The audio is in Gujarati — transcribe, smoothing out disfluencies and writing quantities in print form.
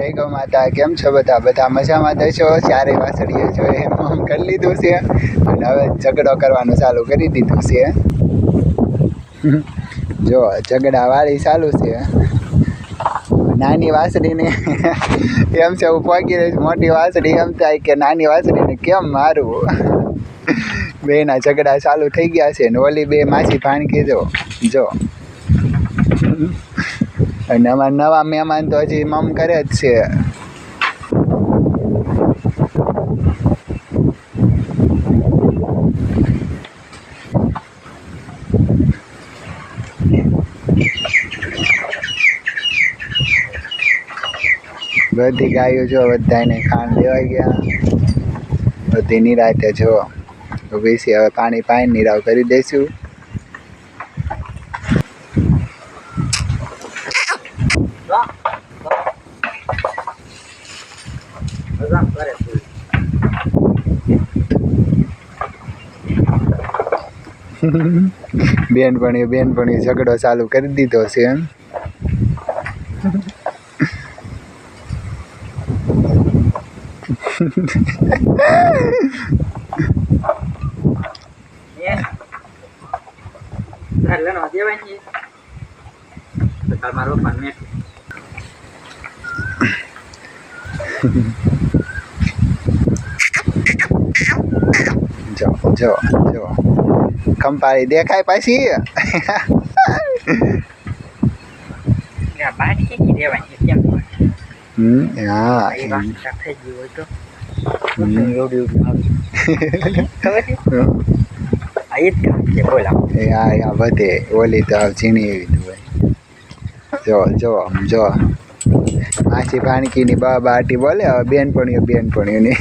જય ગૌ માતા. કેમ છો બધા? બધા મજામાં થશો? ચારે વાસળીએ જો એમ કરી લીધું છે અને હવે ઝઘડો કરવાનું ચાલુ કરી દીધું છે. જો ઝઘડા વાળી ચાલુ છે. નાની વાસળીને એમ છે હું પહોંચી રહીશ, મોટી વાસળી એમ થાય કે નાની વાસળીને કેમ મારવું. બેના ઝઘડા ચાલુ થઈ ગયા છે ને ઓલી બે માસી ભાણકી જો અને અમારા નવા મહેમાન તો હજી મમ કરે જ છે. બધી ગાયો જો બધાને ખાંડ દેવાઈ ગયા. બધી નિરાતે જો બેસી હવે પાણી પાઈને નિરાવ કરી દઈશું. બેનપણી ઝઘડો ચાલુ કરી દીધો છે એમ. જો કંપાળી દેખાય પાછી. બધે ઓલી તો ઝીણી એવી હોય. જો માસી ભાણકીની બાટી બોલે હવે બેનપણીઓની.